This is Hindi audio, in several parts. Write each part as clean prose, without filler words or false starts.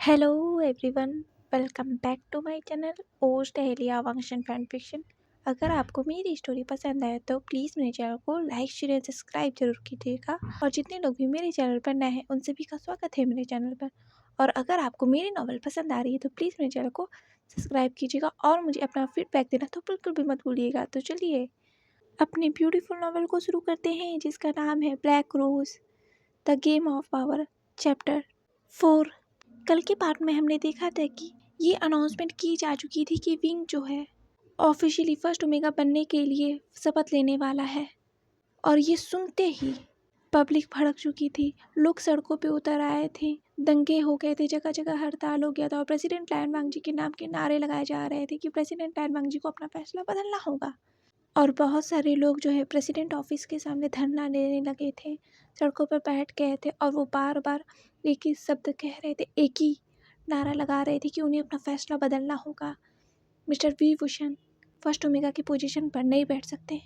Hello everyone, welcome back to my channel ओज दहलिया वंशन फैन फिक्शन। अगर आपको मेरी स्टोरी पसंद आए तो प्लीज़ मेरे चैनल को लाइक शेयर एंड सब्सक्राइब जरूर कीजिएगा। और जितने लोग भी मेरे चैनल पर नए हैं उन सभी का स्वागत है मेरे चैनल पर। और अगर आपको मेरी नॉवल पसंद आ रही है तो प्लीज़ मेरे चैनल को सब्सक्राइब कीजिएगा और मुझे अपना फीडबैक देना तो बिल्कुल भी मत भूलिएगा। तो चलिए अपने ब्यूटीफुल नॉवल को शुरू करते हैं, जिसका नाम है black rose the game of power chapter 4। कल के पार्ट में हमने देखा था कि ये अनाउंसमेंट की जा चुकी थी कि विंग जो है ऑफिशियली फर्स्ट ओमेगा बनने के लिए शपथ लेने वाला है। और ये सुनते ही पब्लिक भड़क चुकी थी, लोग सड़कों पे उतर आए थे, दंगे हो गए थे, जगह जगह हड़ताल हो गया था और प्रेसिडेंट लैन वांगजी के नाम के नारे लगाए जा रहे थे कि प्रेसिडेंट लैन वांगजी को अपना फैसला बदलना होगा। और बहुत सारे लोग जो है प्रेसिडेंट ऑफिस के सामने धरना देने लगे थे, सड़कों पर बैठ गए थे और वो बार बार एक ही शब्द कह रहे थे, एक ही नारा लगा रहे थे कि उन्हें अपना फैसला बदलना होगा। Mister V Bhushan first omega की पोजीशन पर नहीं बैठ सकते।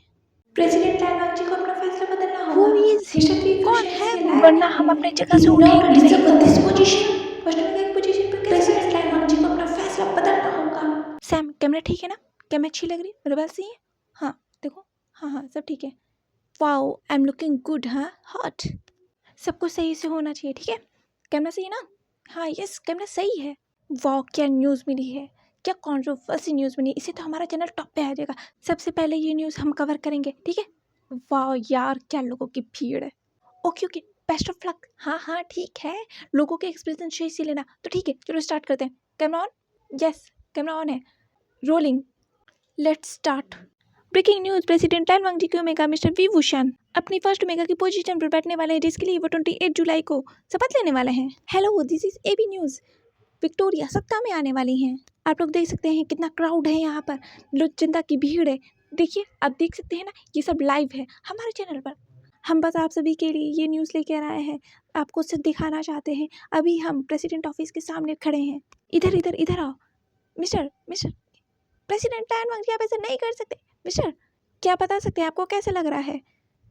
प्रेसिडेंट लैन जी को अपना फैसला बदलना होगा। Who is mister V he? कौन भूषण है इसके वो? लायक वरना हम है अपने जगह कि से नॉट उठेंगे ओनली नहीं। For this position, first omega की पोजीशन पर प्रेसिडेंट लैन जी को अपना फैसला बदलना होगा। सैम, कैमरा ठीक है ना? कैमरा अच्छी लग रही है? मेरे बात सही है? हाँ देखो, हाँ सब ठीक है। Wow, I am looking good. हाँ, हॉट। सब कुछ सही से होना चाहिए, ठीक है? कैमरा सही है ना? हाँ यस, कैमरा सही है। वाओ, क्या न्यूज़ मिली है, क्या कॉन्ट्रोवर्सी न्यूज़ मिली, इससे तो हमारा चैनल टॉप पे आ जाएगा। सबसे पहले ये न्यूज़ हम कवर करेंगे, ठीक है? वाओ यार, क्या लोगों की भीड़ है। Okay okay, best of luck. हाँ हाँ ठीक है, लोगों के एक्सप्रेशन सही से लेना। तो ठीक है, चलो स्टार्ट करते हैं। Camera on? Yes, camera on है। Rolling. Let's start. Breaking news, president Lan Wangji की ओमेगा मिस्टर वी भूषण अपनी फर्स्ट ओमेगा की पोजीशन पर बैठने वाले हैं, जिसके लिए वो 28 जुलाई को शपथ लेने वाले हैं। Hello, this is AB news. Victoria सत्ता में आने वाली हैं। आप लोग देख सकते हैं कितना क्राउड है यहाँ पर, लोग, जनता की भीड़ है। देखिए, आप देख सकते हैं ना, ये सब लाइव है हमारे चैनल पर। हम बस आप सभी के लिए ये न्यूज़ लेकर आए हैं, आपको सिर्फ दिखाना चाहते हैं। अभी हम प्रेसिडेंट ऑफिस के सामने खड़े हैं। इधर इधर इधर आओ। मिस्टर मिस्टर प्रेसिडेंट लैन वांगजी, आप ऐसा नहीं कर सकते। मिस्टर, क्या बता सकते हैं आपको कैसा लग रहा है?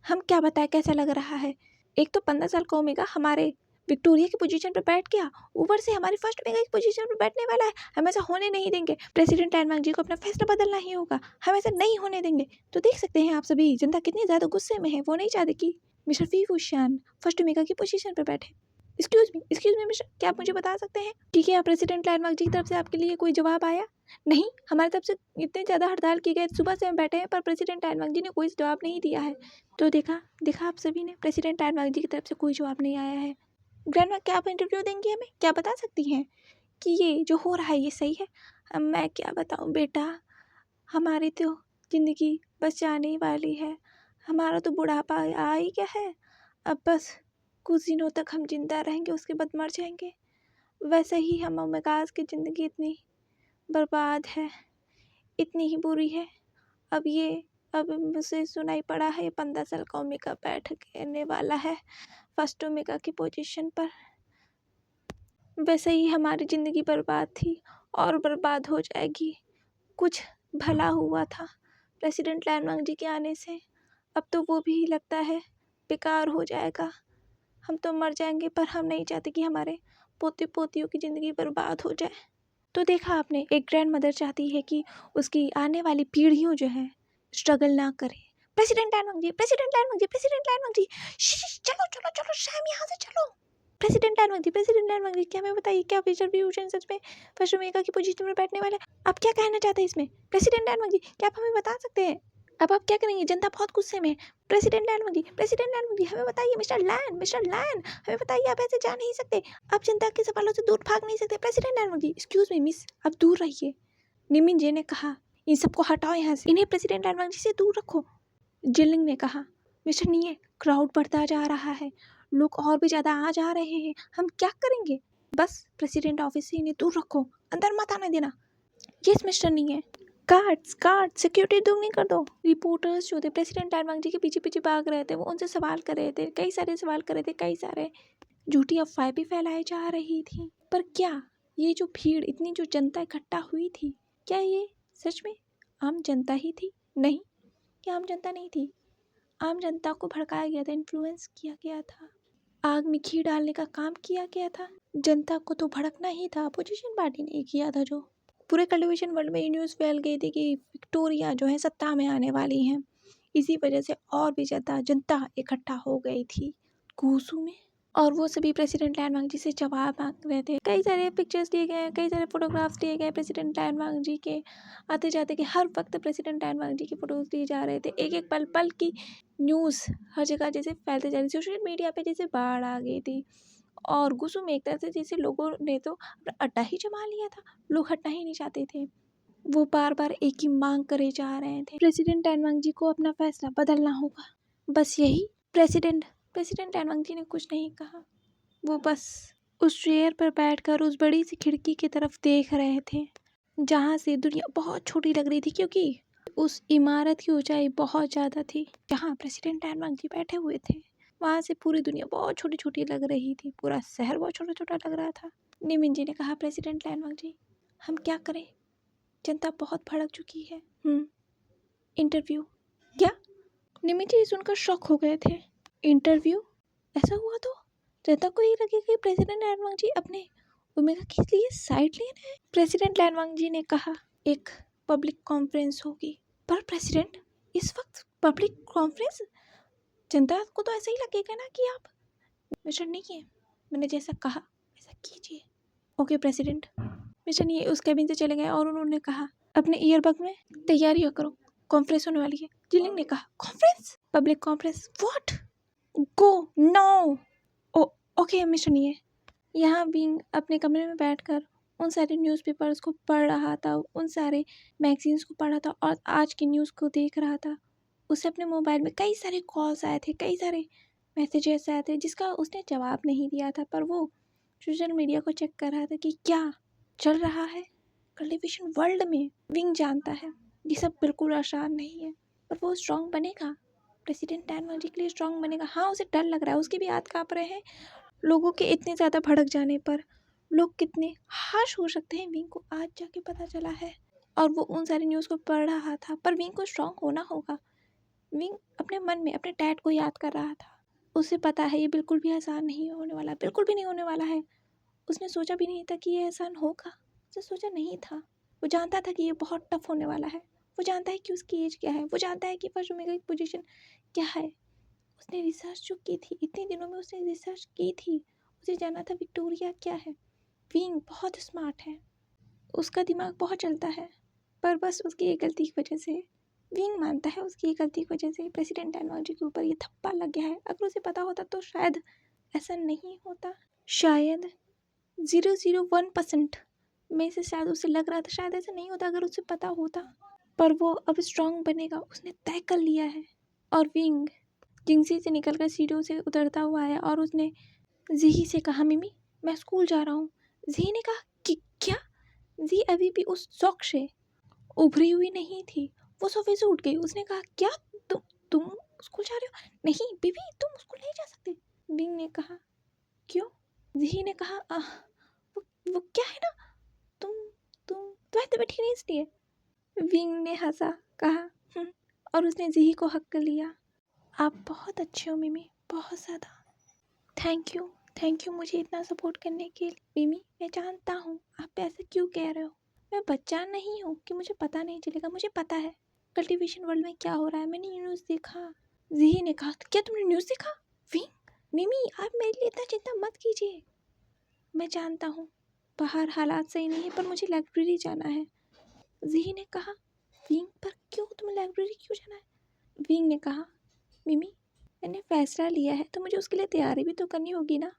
हम क्या बताएं कैसा लग रहा है? एक तो 15 साल का ओमेगा हमारे विक्टोरिया की पोजीशन पर बैठ गया, ऊपर से हमारी फर्स्ट ओमेगा की पोजीशन पर बैठने वाला है। हम ऐसा होने नहीं देंगे। प्रेसिडेंट लैन वांगजी को अपना फैसला बदलना ही होगा, हम ऐसा नहीं होने देंगे। तो देख सकते हैं आप सभी, जनता कितनी ज़्यादा गुस्से में है, वो नहीं चाहती कि mister V Bhushan first omega की पोजीशन पर बैठे। एक्सक्यूज मी मिस्टर, क्या आप मुझे बता सकते हैं कि क्या प्रेसिडेंट लैन वांगजी की तरफ से आपके लिए कोई जवाब आया? नहीं, हमारी तरफ से इतने ज़्यादा हड़ताल किए गए, सुबह से हम बैठे हैं, पर प्रेसिडेंट लैन वांगजी ने कोई जवाब नहीं दिया है। तो देखा देखा आप सभी ने, प्रेसिडेंट लैन वांगजी की तरफ से कोई जवाब नहीं आया है। ग्रैंडमा, क्या आप इंटरव्यू देंगी हमें? क्या बता सकती हैं कि ये जो हो रहा है ये सही है? मैं क्या बताऊँ बेटा, हमारी तो ज़िंदगी बस जाने वाली है। हमारा तो बुढ़ापा आ ही गया है। अब बस कुछ दिनों तक हम जिंदा रहेंगे, उसके बाद मर जाएंगे। वैसे ही हम ओमेगास की ज़िंदगी इतनी बर्बाद है, इतनी ही बुरी है। अब मुझे सुनाई पड़ा है 15 साल का ओमेगा बैठ करने वाला है फर्स्ट ओमेगा की पोजीशन पर। वैसे ही हमारी ज़िंदगी बर्बाद थी और बर्बाद हो जाएगी। कुछ भला हुआ था प्रेसिडेंट लैन वांगजी के आने से, अब तो वो भी लगता है बेकार हो जाएगा। हम तो मर जाएंगे, पर हम नहीं चाहते कि हमारे पोते पोतियों की ज़िंदगी बर्बाद हो जाए। तो देखा आपने, एक ग्रैंड मदर चाहती है कि उसकी आने वाली पीढ़ियों जो है स्ट्रगल ना करे। President Lan वांगजी, president Lan वांगजी, president Lan वांगजी, चलो चलो चलो शैम, यहाँ से चलो। प्रेसिडेंट लैन वांगजी, प्रेसिडेंट लैन वांगजी, क्या हमें बताइए, क्या मिस्टर वी भूषण सच में फर्स्ट ओमेगा की पोजीशन में बैठने वाले हैं? आप क्या कहना चाहते हैं इसमें? प्रेसिडेंट लैन वांगजी, क्या आप हमें बता सकते हैं अब आप क्या करेंगे? जनता बहुत गुस्से में है। प्रेसिडेंट लैन वांगजी, प्रेसिडेंट लैन वांगजी, हमें बताइए। मिस्टर लैन, हमें बताइए, आप ऐसे जा नहीं सकते, आप जनता के सवालों से दूर भाग नहीं सकते। President Lan वांगजी, excuse me miss, आप दूर रहिए। निमिन जे ने कहा, इन सबको हटाओ यहाँ से, इन्हें प्रेसिडेंट लैन वांगजी से दूर रखो। जिलिंग ने कहा, मिस्टर नीये, क्राउड बढ़ता जा रहा है, लोग और भी ज़्यादा आ जा रहे हैं, हम क्या करेंगे? बस प्रेसिडेंट ऑफिस से इन्हें दूर रखो, अंदर मत आने देना। यस मिस्टर नीये। गार्ड्स सिक्योरिटी दुगनी कर दो। रिपोर्टर्स जो थे प्रेसिडेंट लैन वांगजी के पीछे पीछे भाग रहे थे, वो उनसे सवाल कर रहे थे, कई सारे सवाल कर रहे थे, कई सारे झूठी अफवाहें भी फैलाई जा रही थी। पर क्या ये जो भीड़, इतनी जो जनता इकट्ठा हुई थी, क्या ये सच में आम जनता ही थी? नहीं, क्या आम जनता नहीं थी। आम जनता को भड़काया गया था, इन्फ्लुएंस किया गया था, आग में घी डालने का काम किया गया था। जनता को तो भड़कना ही था, अपोजिशन पार्टी ने किया था जो। पूरे कल्टिवेशन वर्ल्ड में ये न्यूज़ फैल गई थी कि विक्टोरिया जो है सत्ता में आने वाली हैं। इसी वजह से और भी ज़्यादा जनता इकट्ठा हो गई थी घूसू में, और वो सभी प्रेसिडेंट लैंडमार्क जी से जवाब मांग रहे थे। कई सारे पिक्चर्स लिए गए, कई सारे फोटोग्राफ्स लिए गए प्रेसिडेंट लैंडमार्क जी के आते जाते के। हर वक्त प्रेसिडेंट लैंडमार्क जी के फोटोज लिए जा रहे थे। एक एक पल पल की न्यूज़ हर जगह जैसे फैलते जा रही, सोशल मीडिया पे जैसे बाढ़ आ गई थी। और गुस्सू में एक तरह से जैसे लोगों ने तो अपना अड्डा ही जमा लिया था, लोग हटना ही नहीं चाहते थे। वो बार बार एक ही मांग करे जा रहे थे, प्रेसिडेंट लैंडमार्क जी को अपना फैसला बदलना होगा। बस यही। प्रेसिडेंट लैंडमार्क जी ने कुछ नहीं कहा। वो बस उस चेयर पर बैठकर उस बड़ी सी खिड़की की तरफ देख रहे थे, जहाँ से दुनिया बहुत छोटी लग रही थी, क्योंकि उस इमारत की ऊंचाई बहुत ज़्यादा थी। जहाँ प्रेसिडेंट लैंडमार्क जी बैठे हुए थे, वहाँ से पूरी दुनिया बहुत छोटी छोटी लग रही थी, पूरा शहर बहुत छोटा छोटा लग रहा था। निमिन जी ने कहा, प्रेसिडेंट लैंडमार्क जी, हम क्या करें, जनता बहुत भड़क चुकी है। इंटरव्यू? क्या? निमिन जी सुनकर शॉक हो गए थे। इंटरव्यू? ऐसा हुआ तो जनता को ये लगे कि प्रेसिडेंट लैंडमार्क जी अपने ओमेगा के लिए साइड ले रहे हैं। प्रेसिडेंट लैंडमार्क जी ने कहा, एक पब्लिक कॉन्फ्रेंस होगी। पर प्रेसिडेंट, इस वक्त पब्लिक कॉन्फ्रेंस? जनता को तो ऐसा ही लगेगा ना कि आप मिस्टर नहीं है, मैंने जैसा कहा वैसा कीजिए। Okay president. मिस्टर नहीं उस कैबिन से चले गए और उन्होंने कहा, अपने ईयरबग में तैयारी करो, कॉन्फ्रेंस होने वाली है। जिलिंग ने कहा, conference? Public conference? What? Go now. Okay mister नहीं। यहाँ विंग अपने कमरे में बैठकर उन सारे न्यूज़पेपर्स को पढ़ रहा था, उन सारे मैगजीन्स को पढ़ रहा था और आज की न्यूज़ को देख रहा था। उसे अपने मोबाइल में कई सारे कॉल्स आए थे, कई सारे मैसेजेस आए थे, जिसका उसने जवाब नहीं दिया था। पर वो सोशल मीडिया को चेक कर रहा था कि क्या चल रहा है कल्टिवेशन वर्ल्ड में। विंग जानता है ये सब बिल्कुल आसान नहीं है, पर वो स्ट्रांग बनेगा, प्रेसिडेंट लैंडमार्क जी के लिए स्ट्रांग बनेगा। हाँ, उसे डर लग रहा है, उसके भी हाथ काँप रहे हैं। लोगों के इतने ज़्यादा भड़क जाने पर लोग कितने हाश हो सकते हैं, विंग को आज जाके पता चला है। और वो उन सारी न्यूज़ को पढ़ रहा था, पर विंग को स्ट्रांग होना होगा। विंग अपने मन में अपने डैड को याद कर रहा था। उसे पता है ये बिल्कुल भी आसान नहीं होने वाला, बिल्कुल भी नहीं होने वाला है। उसने सोचा भी नहीं था कि ये आसान होगा, उसने सोचा नहीं था। वो जानता था कि ये बहुत टफ होने वाला है। वो जानता है कि उसकी एज क्या है, वो जानता है कि फर्स्ट ओमेगा की पोजीशन क्या है। उसने रिसर्च जो की थी, इतने दिनों में उसने रिसर्च की थी। उसे जाना था विक्टोरिया क्या है। विंग बहुत स्मार्ट है, उसका दिमाग बहुत चलता है, पर बस उसकी एक गलती की वजह से, विंग मानता है उसकी एक गलती की वजह से प्रेसिडेंट लैंडमार्क जी के ऊपर ये थप्पा लग गया है। अगर उसे पता होता तो शायद ऐसा नहीं होता। शायद 0.01% में से शायद उसे लग रहा था शायद ऐसा नहीं होता अगर उसे पता होता। पर वो अब स्ट्रांग बनेगा, उसने तय कर लिया है। और विंग जिंगसी से निकलकर सीढ़ियों से उतरता हुआ आया और उसने जी से कहा, मिमी मैं स्कूल जा रहा हूँ। जी ने कहा कि क्या? जी अभी भी उस शौक से उभरी हुई नहीं थी। वो सोफे से उठ गई। उसने कहा, क्या तुम स्कूल जा रहे हो? नहीं बीबी, तुम स्कूल नहीं जा सकते। विंग ने कहा, क्यों? जी ने कहा, वो क्या है ना, तुम्हें बैठी नहीं इसलिए। विंग ने हंसा, कहा और उसने जी को हक कर लिया। आप बहुत अच्छे हो मिमी, बहुत ज़्यादा। थैंक यू मुझे इतना सपोर्ट करने के लिए। मिमी मैं जानता हूँ आप ऐसा क्यों कह रहे हो, मैं बच्चा नहीं हूँ कि मुझे पता नहीं चलेगा। मुझे पता है कल्टिवेशन वर्ल्ड में क्या हो रहा है, मैंने न्यूज़ देखा। जी ने कहा, क्या तुमने न्यूज़ देखा? विंग, मिमी आप मेरे लिए इतना चिंता मत कीजिए, मैं जानता हूँ बाहर हालात सही नहीं है, पर मुझे लाइब्रेरी जाना है। जी ने कहा, विंग पर क्यों, तुम्हें लाइब्रेरी क्यों जाना है? विंग ने कहा, मिमी मैंने फैसला लिया है तो मुझे उसके लिए तैयारी भी तो करनी होगी ना।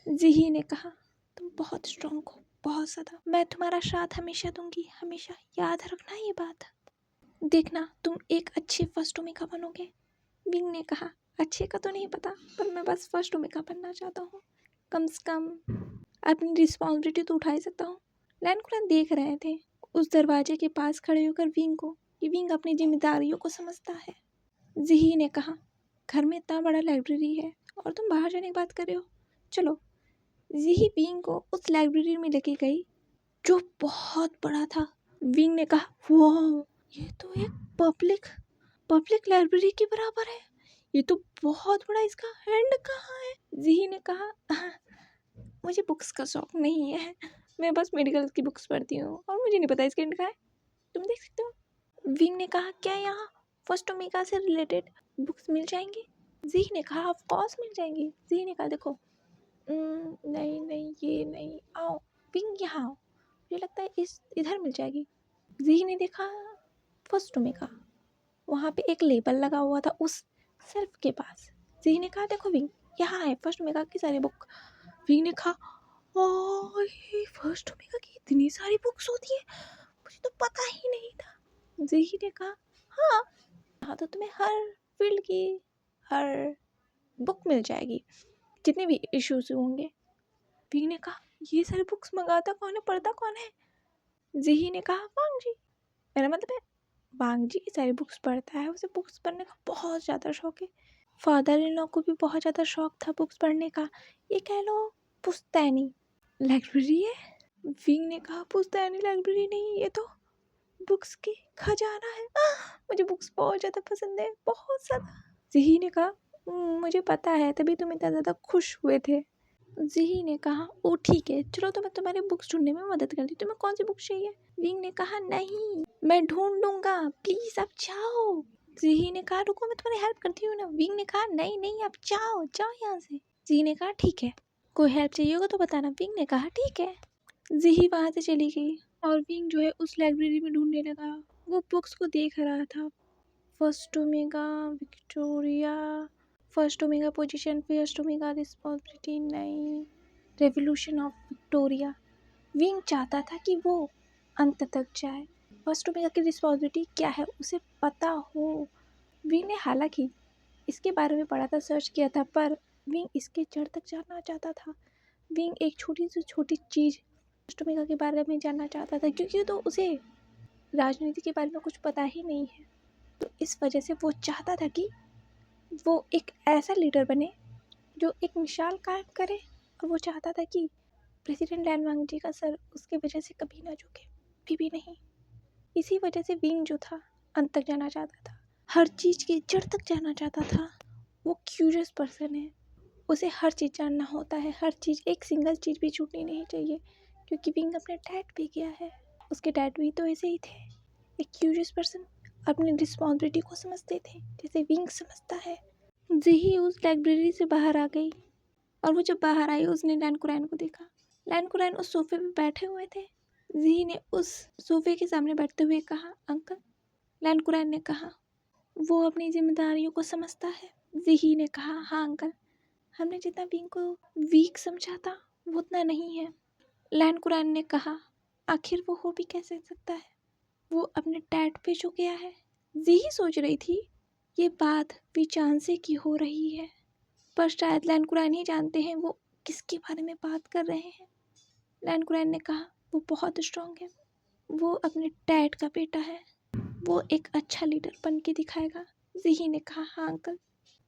जी ने कहा, तुम बहुत स्ट्रांग हो, बहुत ज़्यादा। मैं तुम्हारा साथ हमेशा दूंगी, हमेशा याद रखना ये बात। देखना तुम एक अच्छे फर्स्ट ओमेगा बनोगे। विंग ने कहा, अच्छे का तो नहीं पता, पर मैं बस फर्स्ट ओमेगा बनना चाहता हूँ। कम से कम अपनी रिस्पॉन्सिबिलिटी तो उठा ही सकता हूँ। लैंड देख रहे थे उस दरवाजे के पास खड़े होकर विंग को, कि विंग अपनी जिम्मेदारियों को समझता है। जी ने कहा, घर में इतना बड़ा लाइब्रेरी है और तुम बाहर जाने की बात कर रहे हो, चलो। जी विंग को उस लाइब्रेरी में लेके गई जो बहुत बड़ा था। विंग ने कहा, वाह ये तो एक पब्लिक लाइब्रेरी के बराबर है, ये तो बहुत बड़ा, इसका हैंड कहाँ है? जी ने कहा, मुझे बुक्स का शौक नहीं है, मैं बस मेडिकल की बुक्स पढ़ती हूँ और मुझे नहीं पता इसका एंड क्या है, तुम देख सकते हो। विंग ने कहा क्या यहाँ फर्स्ट ओमेगा से रिलेटेड बुक्स मिल जाएंगी? जी ने कहा ऑफ कोर्स मिल जाएंगी। जी ने कहा देखो नहीं नहीं ये नहीं, आओ विंग यहाँ आओ, मुझे लगता है इस इधर मिल जाएगी। जी ने देखा फर्स्ट ओमेगा, वहाँ पे एक लेबल लगा हुआ था उस सेल्फ के पास। जी ने कहा देखो विंग यहाँ है फर्स्ट ओमेगा की सारी बुक। विंग ने कहा ओह ये फर्स्ट ओमेगा की इतनी सारी बुक्स होती है, मुझे तो पता ही नहीं था। जी ने कहा हाँ हाँ तो तुम्हें हर फील्ड की हर बुक मिल जाएगी, जितने भी इश्यूज होंगे। विंग ने कहा ये सारी बुक्स मंगाता कौन है, पढ़ता कौन है? जी ने कहा वांग जी, मेरा मतलब है वांग जी की सारी बुक्स पढ़ता है, उसे बुक्स पढ़ने का बहुत ज़्यादा शौक है। फादर इन लॉ को भी बहुत ज़्यादा शौक था बुक्स पढ़ने का, ये कह लो पुश्तैनी लाइब्रेरी है। विंग ने कहा पुश्तैनी लाइब्रेरी नहीं, ये तो बुक्स की खजाना है। मुझे बुक्स बहुत ज़्यादा पसंद है, बहुत ज़्यादा। जी ने कहा मुझे पता है तभी तुम इतना ज़्यादा खुश हुए थे। जी ने कहा ओ ठीक है चलो तो मैं तुम्हारी बुक्स ढूंढने में मदद करती हूँ, तुम्हें कौन सी बुक चाहिए? विंग ने कहा नहीं मैं ढूंढ लूंगा, प्लीज आप जाओ। जी ने कहा रुको मैं तुम्हारी हेल्प करती हूँ ना। विंग ने कहा नहीं नहीं आप जाओ जाओ यहाँ से। जी ने कहा ठीक है कोई हेल्प चाहिए होगा तो बताना। विंग ने कहा ठीक है। जी वहाँ से चली गई और विंग जो है उस लाइब्रेरी में ढूंढने लगा, वो बुक्स को देख रहा था। First omega Victoria, first omega position, first omega responsibility नहीं, रेवोल्यूशन ऑफ विक्टोरिया। विंग चाहता था कि वो अंत तक जाए, फर्स्ट ओमेगा की रिस्पॉन्सिबिलिटी क्या है उसे पता हो। विंग ने हालांकि इसके बारे में पढ़ा था, सर्च किया था, पर विंग इसके जड़ तक जानना चाहता था। विंग एक छोटी से छोटी चीज़ फर्स्ट ओमेगा के बारे में जानना चाहता था, क्योंकि तो उसे राजनीति के बारे में कुछ पता ही नहीं है। तो इस वजह से वो चाहता था कि वो एक ऐसा लीडर बने जो एक मिसाल कायम करे, और वो चाहता था कि प्रेसिडेंट लैन वांग जी का सर उसके वजह से कभी ना झुके, भी नहीं। इसी वजह से विंग जो था अंत तक जाना चाहता था, हर चीज़ की जड़ तक जाना चाहता था। वो क्यूरियस पर्सन है, उसे हर चीज़ जानना होता है, हर चीज़, एक सिंगल चीज़ भी छूटनी नहीं चाहिए, क्योंकि विंग अपने डैड पे गया है, उसके डैड भी तो ऐसे ही थे। एक क्यूरियस पर्सन अपनी रिस्पॉन्सिबिलिटी को समझते थे जैसे विंग समझता है। जी उस लाइब्रेरी से बाहर आ गई और वो जब बाहर आई उसने लैन कुरैन को देखा। लैन कुरैन उस सोफे पे बैठे हुए थे। जी ने उस सोफे के सामने बैठते हुए कहा अंकल। लैन कुरैन ने कहा वो अपनी जिम्मेदारियों को समझता है। जी ने कहा हाँ अंकल, हमने जितना विंग को वीक समझा था वो उतना नहीं है। लैन कुरैन ने कहा आखिर वो हो भी कैसे सकता है, वो अपने डैड पे जो गया है। जी सोच रही थी ये बात विचान से की हो रही है, पर शायद लैन कुरैन ही जानते हैं वो किसके बारे में बात कर रहे हैं। लैन कुरैन ने कहा वो बहुत स्ट्रांग है, वो अपने डैड का बेटा है, वो एक अच्छा लीडर बन के दिखाएगा। जी ने कहा हाँ अंकल,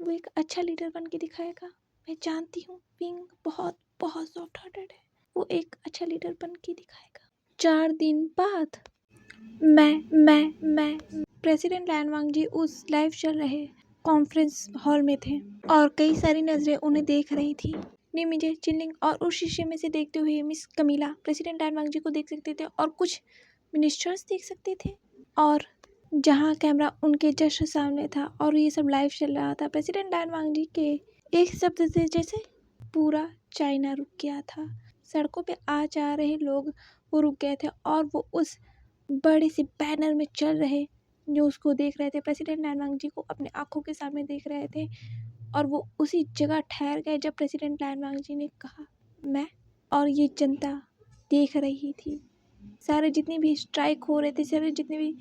वो एक अच्छा लीडर बन के दिखाएगा, मैं जानती हूँ विंग बहुत बहुत सॉफ्ट हार्टेड है, वो एक अच्छा लीडर बन के दिखाएगा। 4 दिन बाद मैं प्रेसिडेंट लैन वांग जी उस लाइव चल रहे कॉन्फ्रेंस हॉल में थे और कई सारी नज़रें उन्हें देख रही थी। निमिजे चिनलिंग और उस शीशे में से देखते हुए मिस कमीला प्रेसिडेंट लैन वांग जी को देख सकते थे और कुछ मिनिस्टर्स देख सकते थे, और जहाँ कैमरा उनके जस्ट सामने था और ये सब लाइव चल रहा था, प्रेसिडेंट लैन वांग जी के एक शब्द से जैसे पूरा चाइना रुक गया था। सड़कों पे आ जा रहे लोग वो रुक गए थे और वो उस बड़े से बैनर में चल रहे न्यूज़ को देख रहे थे। प्रेसिडेंट लैन वांग जी को अपने आंखों के सामने देख रहे थे और वो उसी जगह ठहर गए जब प्रेसिडेंट लैन वांग जी ने कहा मैं, और ये जनता देख रही थी। सारे जितने भी स्ट्राइक हो रहे थे, सारे जितने भी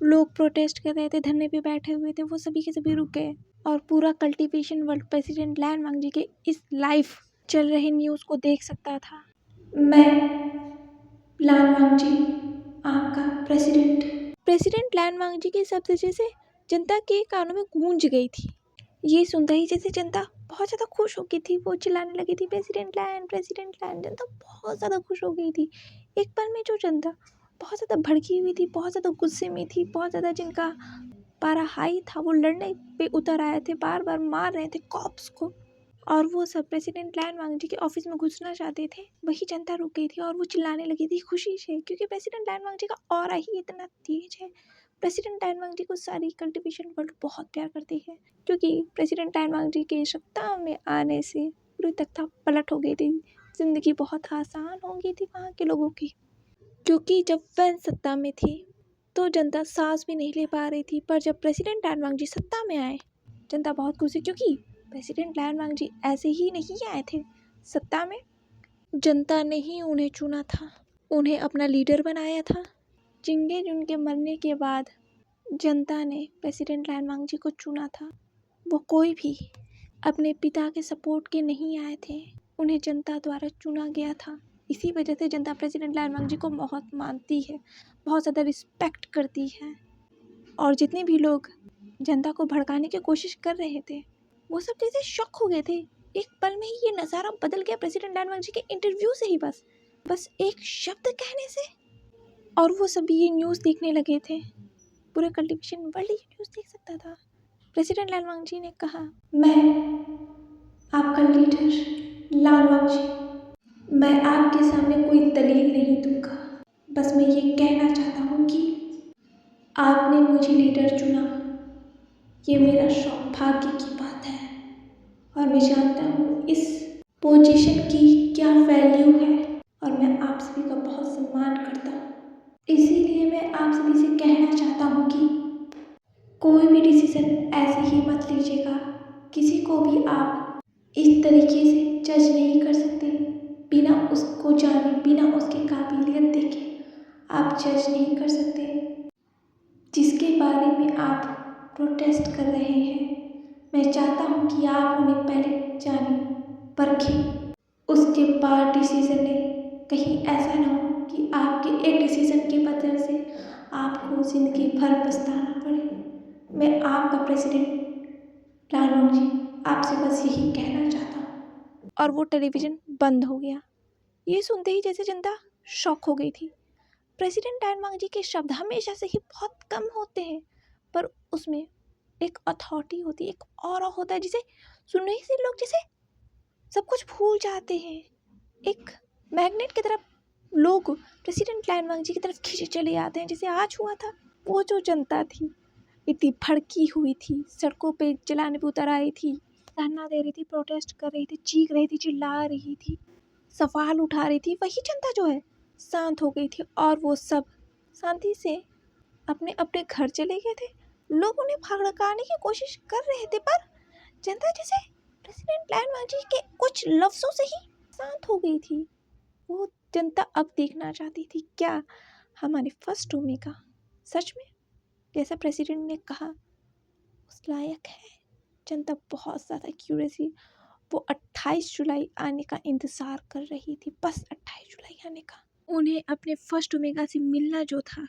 लोग प्रोटेस्ट कर रहे थे, धरने पे बैठे हुए थे, वो सभी के सभी रुक गए और पूरा कल्टीवेशन वर्ल्ड प्रेसिडेंट लैन वांग जी के इस लाइव चल रहे न्यूज़ को देख सकता था। मैं लैन वांग जी आपका प्रेसिडेंट लैन वांग जी के शब्द जैसे जनता के कानों में गूंज गई थी। ये सुनते ही जैसे जनता बहुत ज़्यादा खुश हो गई थी, वो चिल्लाने लगी थी प्रेसिडेंट लैन। जनता बहुत ज़्यादा खुश हो गई थी। एक पल में जो जनता बहुत ज़्यादा भड़की हुई थी, बहुत ज़्यादा गुस्से में थी, बहुत ज़्यादा जिनका पारा हाई था, वो लड़ने पे उतर आए थे, बार बार मार रहे थे कॉप्स को, और वो सब प्रेसिडेंट लैन वांगजी के ऑफिस में घुसना चाहते थे। वही जनता रुक गई थी और वो चिल्लाने लगी थी खुशी से, क्योंकि प्रेसिडेंट लैन वांगजी का ऑरा ही इतना तेज है। प्रेसिडेंट लैन वांगजी को सारी कल्टिवेशन वर्ल्ड बहुत प्यार करती है, क्योंकि प्रेसिडेंट लैन वांगजी के सत्ता में आने से पूरी तख्ता पलट हो गई थी। जिंदगी बहुत आसान हो गई थी वहाँ के लोगों की, क्योंकि जब वह सत्ता में थी तो जनता सांस भी नहीं ले पा रही थी। पर जब प्रेसिडेंट लैन वांगजी सत्ता में आए, जनता बहुत खुश है, क्योंकि प्रेसिडेंट लैन वांगजी ऐसे ही नहीं आए थे सत्ता में। जनता ने ही उन्हें चुना था, उन्हें अपना लीडर बनाया था। चिंगे जुन के मरने के बाद जनता ने प्रेसिडेंट लैन वांगजी को चुना था। वो कोई भी अपने पिता के सपोर्ट के नहीं आए थे, उन्हें जनता द्वारा चुना गया था। इसी वजह से जनता प्रेसिडेंट लैन वांगजी को बहुत मानती है, बहुत ज़्यादा रिस्पेक्ट करती है। और जितने भी लोग जनता को भड़काने की कोशिश कर रहे थे, वो सब चीज़ें शॉक हो गए थे। एक पल में ही ये नज़ारा बदल गया प्रेसिडेंट लैन वांगजी के इंटरव्यू से ही, बस एक शब्द कहने से। और वो सभी ये न्यूज़ देखने लगे थे, पूरे कल्टिवेशन वर्ल्ड ये न्यूज़ देख सकता था। प्रेसिडेंट लैन वांगजी ने कहा, मैं आपका लीडर लैन वांगजी, मैं आपके सामने कोई दलील नहीं दूंगा, बस मैं ये कहना चाहता हूँ कि आपने मुझे लीडर चुना, ये मेरा सौभाग्य की बात है। और मैं जानता हूँ इस पोजीशन की क्या वैल्यू है, और मैं आप सभी का बहुत सम्मान करता हूँ। इसीलिए मैं आप सभी से कहना चाहता हूँ कि कोई भी डिसीजन ऐसे ही मत लीजिएगा। किसी को भी आप इस तरीके से जज नहीं कर सकते, बिना उसको जाने, बिना उसकी काबिलियत देखे आप जज नहीं कर सकते। जिसके बारे में आप प्रोटेस्ट कर रहे हैं, मैं चाहता हूँ कि आप उन्हें पहले जानें, परखें, उसके बाद डिसीज़न लें। कहीं ऐसा ना हो कि आपके एक डिसीज़न की वजह से आपको ज़िंदगी भर पछताना पड़े। मैं आपका प्रेसिडेंट लैन वांगजी आपसे बस यही कहना चाहता हूँ। और वो टेलीविज़न बंद हो गया। ये सुनते ही जैसे जनता शॉक हो गई थी। प्रेसिडेंट लैन वांगजी के शब्द हमेशा से ही बहुत कम होते हैं, पर उसमें एक अथॉरिटी होती है, एक ऑरा होता है, जिसे सुनने ही से लोग जैसे सब कुछ भूल जाते हैं। एक मैग्नेट की तरफ लोग प्रेसिडेंट लैन वांगजी की तरफ खींचे चले आते हैं। जैसे आज हुआ था, वो जो जनता थी इतनी भड़की हुई थी, सड़कों पे जलाने पे उतर आई थी, धरना दे रही थी, प्रोटेस्ट कर रही थी, चीख रही थी, चिल्ला रही थी, सवाल उठा रही थी। वही जनता जो है शांत हो गई थी, और वो सब शांति से अपने अपने घर चले गए थे। लोग उन्हें भड़काने की कोशिश कर रहे थे, पर जनता जैसे प्रेसिडेंट लैन वांगजी के कुछ लफ्ज़ों से ही शांत हो गई थी। वो जनता अब देखना चाहती थी, क्या हमारे फर्स्ट ओमेगा सच में जैसा प्रेसिडेंट ने कहा उस लायक है। जनता बहुत ज़्यादा क्यूरियस थी। वो 28 जुलाई आने का इंतज़ार कर रही थी, बस 28 जुलाई आने का। उन्हें अपने फर्स्ट ओमेगा से मिलना जो था।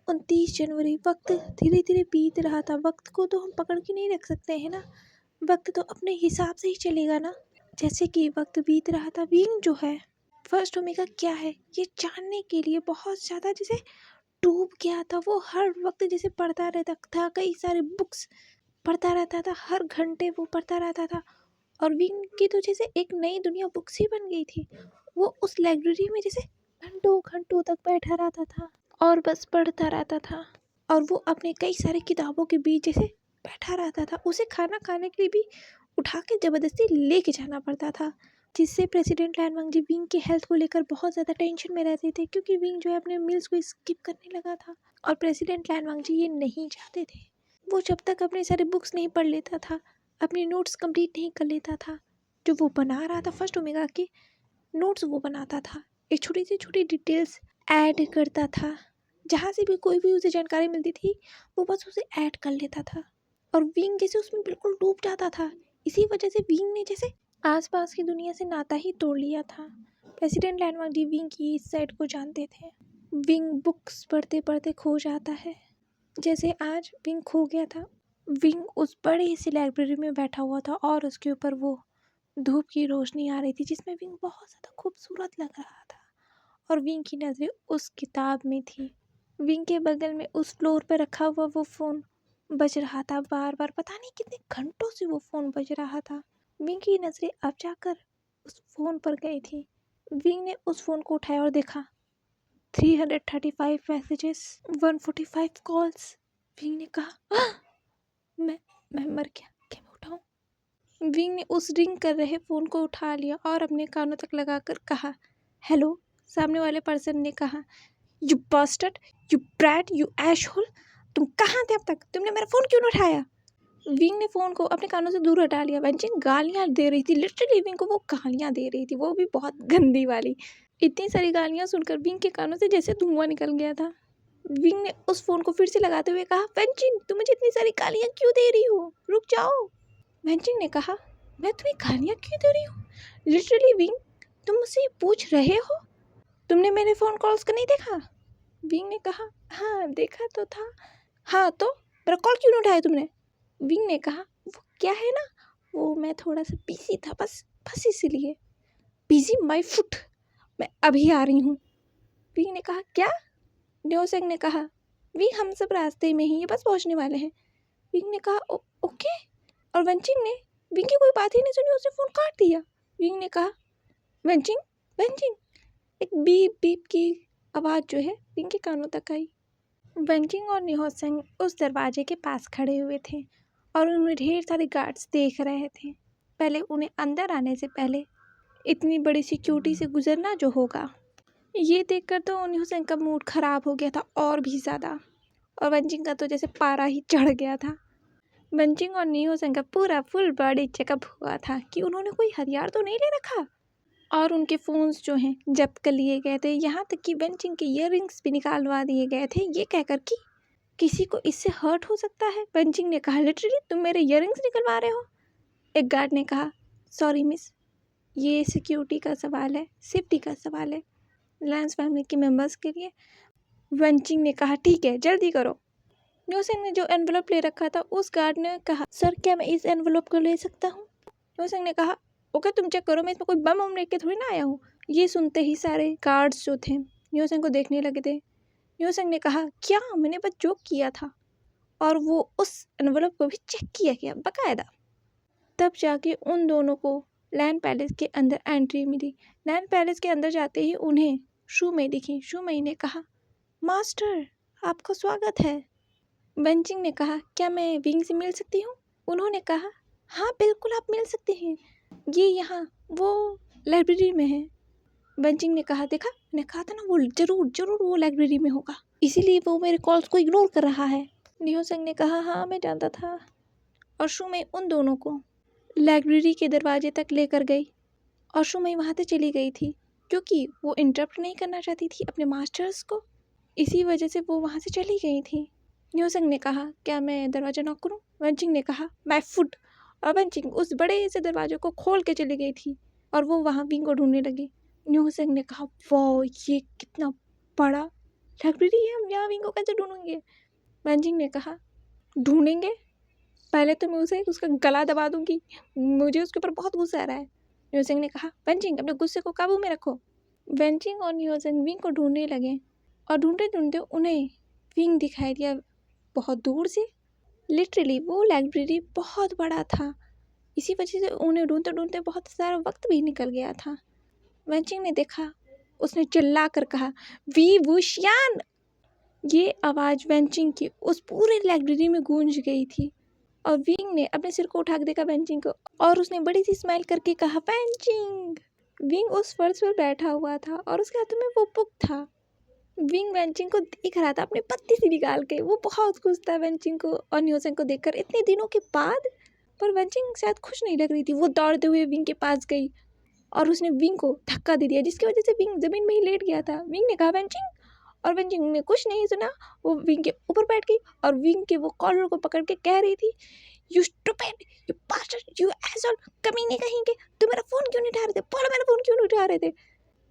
29 जनवरी, वक्त धीरे धीरे बीत रहा था। वक्त को तो हम पकड़ के नहीं रख सकते हैं ना, वक्त तो अपने हिसाब से ही चलेगा ना। जैसे कि वक्त बीत रहा था, विंग जो है फर्स्ट ओमेगा क्या है ये जानने के लिए बहुत ज़्यादा जैसे डूब गया था। वो हर वक्त जैसे पढ़ता रहता था, कई सारे बुक्स पढ़ता रहता था, हर घंटे वो पढ़ता रहता था। और विंग की तो जैसे एक नई दुनिया बुक्स ही बन गई थी। वो उस लाइब्रेरी में जैसे घंटों घंटों तक बैठा रहता था और बस पढ़ता रहता था। और वो अपने कई सारे किताबों के बीच जैसे बैठा रहता था। उसे खाना खाने के लिए भी उठा के ज़बरदस्ती लेके जाना पड़ता था, जिससे प्रेसिडेंट लैन वांगजी विंग की हेल्थ को लेकर बहुत ज़्यादा टेंशन में रहते थे, क्योंकि विंग जो है अपने मील्स को स्किप करने लगा था। और प्रेसिडेंट लैन वांगजी ये नहीं चाहते थे। वो जब तक अपने सारे बुक्स नहीं पढ़ लेता था, अपने नोट्स कंप्लीट नहीं कर लेता था, जो वो बना रहा था फर्स्ट ओमेगा के नोट्स वो बनाता था, एक छोटी से छोटी डिटेल्स ऐड करता था। जहाँ से भी कोई भी उसे जानकारी मिलती थी वो बस उसे ऐड कर लेता था, और विंग जैसे उसमें बिल्कुल डूब जाता था। इसी वजह से विंग ने जैसे आसपास की दुनिया से नाता ही तोड़ लिया था। प्रेसिडेंट लैन वांगजी विंग की इस साइड को जानते थे। विंग बुक्स पढ़ते पढ़ते खो जाता है, जैसे आज विंग खो गया था। विंग उस बड़ी सी लाइब्रेरी में बैठा हुआ था, और उसके ऊपर वो धूप की रोशनी आ रही थी, जिसमें विंग बहुत ज़्यादा खूबसूरत लग रहा था। और विंग की नज़रें उस किताब में थी। विंग के बगल में उस फ्लोर पर रखा हुआ वो फ़ोन बज रहा था बार बार, पता नहीं कितने घंटों से वो फ़ोन बज रहा था। विंग की नज़रें अब जाकर उस फ़ोन पर गई थी। विंग ने उस फ़ोन को उठाया और देखा 335 मैसेजेस, 145 कॉल्स। विंग ने कहा मैं मर गया, क्या मैं उठाऊं? विंग ने उस रिंग कर रहे फ़ोन को उठा लिया और अपने कानों तक लगाकर कहा हेलो। सामने वाले पर्सन ने कहा you bastard, you brat, you asshole, तुम कहाँ थे अब तक? तुमने मेरा फ़ोन क्यों नहीं उठाया? विंग ने फ़ोन को अपने कानों से दूर हटा लिया। वेंचिंग गालियाँ दे रही थी, लिटरली विंग को वो गालियाँ दे रही थी, वो भी बहुत गंदी वाली। इतनी सारी गालियाँ सुनकर विंग के कानों से जैसे धुआं निकल गया था। विंग ने उस फ़ोन को फिर से लगाते हुए कहा वेंचिंग तुम मुझे इतनी सारी गालियाँ क्यों दे रही हो, रुक जाओ। वेंचिंग ने कहा मैं तुम्हें गालियाँ क्यों दे रही हूँ? लिटरली विंग तुम मुझसे पूछ रहे हो? तुमने मेरे फ़ोन कॉल्स को नहीं देखा? विंग ने कहा हाँ देखा तो था। हाँ तो मेरा कॉल क्यों नहीं उठाया तुमने? विंग ने कहा वो क्या है ना, वो मैं थोड़ा सा बिजी था, बस इसीलिए। बिजी माई फुट, मैं अभी आ रही हूँ। विंग ने कहा क्या? न्योसेंग ने कहा विंग हम सब रास्ते में ही ये बस पहुँचने वाले हैं। विंग ने कहा ओके। और वेंचिंग ने विंग की कोई बात ही नहीं सुनी, उसने फ़ोन काट दिया। विंग ने कहा वेंचिंग वेंचिंग, एक बीप बीप की आवाज़ जो है विंग के कानों तक आई। वेंचिंग और न्योसेंग उस दरवाजे के पास खड़े हुए थे और उनमें ढेर सारे गार्ड्स देख रहे थे। पहले उन्हें अंदर आने से पहले इतनी बड़ी सिक्योरिटी से गुजरना जो होगा, ये देखकर तो न्योसेंग का मूड ख़राब हो गया था और भी ज़्यादा, और वेंचिंग का तो जैसे पारा ही चढ़ गया था। वेंचिंग और न्योसेंग का पूरा फुल बॉडी चेकअप हुआ था कि उन्होंने कोई हथियार तो नहीं ले रखा, और उनके फ़ोन्स जो हैं जब्त कर लिए गए थे। यहाँ तक कि वेंचिंग के ईयररिंग्स भी निकालवा दिए गए थे, ये कहकर कि किसी को इससे हर्ट हो सकता है। वेंचिंग ने कहा लिटरली तुम मेरे ईयररिंग्स निकलवा रहे हो? एक गार्ड ने कहा सॉरी मिस, ये सिक्योरिटी का सवाल है, सेफ्टी का सवाल है लैंस फैमिली के मेंबर्स के लिए। वेंचिंग ने कहा ठीक है जल्दी करो। न्योसेंग ने जो एनवलप ले रखा था उस गार्ड ने कहा सर क्या मैं इस एनवलप को ले सकता हूँ? न्योसेंग ने कहा ओके तुम चेक करो, मैं इसमें कोई बम वम लेके थोड़ी ना आया हूँ। ये सुनते ही सारे गार्ड्स जो थे न्योसेंग को देखने लगे थे। न्योसेंग ने कहा क्या, मैंने बस जोक किया था, और वो उस एनवलप को भी चेक किया गया बाकायदा। तब जाके उन दोनों को लैंड पैलेस के अंदर एंट्री मिली। लैंड पैलेस के अंदर जाते ही उन्हें शूमेई दिखी। शूमेई ने कहा मास्टर आपका स्वागत है। वेंचिंग ने कहा क्या मैं विंग से मिल सकती हूँ? उन्होंने कहा हाँ बिल्कुल आप मिल सकते हैं, ये यहाँ वो लाइब्रेरी में है। वेंचिंग ने कहा देखा, मैंने कहा था ना वो जरूर वो लाइब्रेरी में होगा, इसीलिए वो मेरे कॉल्स को इग्नोर कर रहा है। न्योसेंग ने कहा हाँ मैं जानता था। और शूमेई उन दोनों को लाइब्रेरी के दरवाजे तक लेकर गई, और शूमेई वहाँ से चली गई थी क्योंकि वो इंटरप्ट नहीं करना चाहती थी अपने मास्टर्स को, इसी वजह से वो वहाँ से चली गई थी। न्योसेंग ने कहा क्या मैं दरवाज़ा नॉक करूँ? वेंचिंग ने कहा माय फुट, और वेंचिंग उस बड़े से दरवाजे को खोल के चली गई थी और वो वहाँ विंग को ढूंढने लगी। न्योसेंग ने कहा वाह ये कितना बड़ा लाइब्रेरी है, हम यहाँ विंग को कैसे ढूंढेंगे? वेंचिंग ने कहा ढूंढेंगे, पहले तो मैं उसका गला दबा दूंगी, मुझे उसके ऊपर बहुत गुस्सा आ रहा है। न्योसेंग ने कहा वेंचिंग अपने गुस्से को काबू में रखो। वेंचिंग और न्योसेंग विंग को ढूंढने लगे और ढूंढते ढूंढते उन्हें विंग दिखाई दिया बहुत दूर से। लिटरली वो लाइब्रेरी बहुत बड़ा था, इसी वजह से उन्हें ढूंढते ढूंढते बहुत सारा वक्त भी निकल गया था। वेंचिंग ने देखा, उसने चिल्ला कर कहा वी वुशियान। ये आवाज़ वेंचिंग की उस पूरे लाइब्रेरी में गूंज गई थी, और विंग ने अपने सिर को उठा के देखा वेंचिंग को, और उसने बड़ी सी स्माइल करके कहा वेंचिंग। विंग उस फर्श पर बैठा हुआ था और उसके हाथ में वो बुक था। विंग वेंचिंग को देख रहा था अपनी पत्ती से निकाल के, वो बहुत खुश था वेंचिंग को और न्योसेंग को देखकर इतने दिनों के बाद। पर वेंचिंग शायद खुश नहीं लग रही थी। वो दौड़ते हुए विंग के पास गई और उसने विंग को धक्का दे दिया, जिसकी वजह से विंग ज़मीन में ही लेट गया था। विंग ने कहा वेंचिंग, और वेंचिंग ने कुछ नहीं सुना, वो विंग के ऊपर बैठ गई और विंग के वो कॉलर को पकड़ के कह रही थी you stupid, you bastard, you asshole, कमीने कहेंगे, तुम मेरा फ़ोन क्यों नहीं उठा रहे थे? बोलो मेरा फ़ोन क्यों नहीं उठा रहे थे?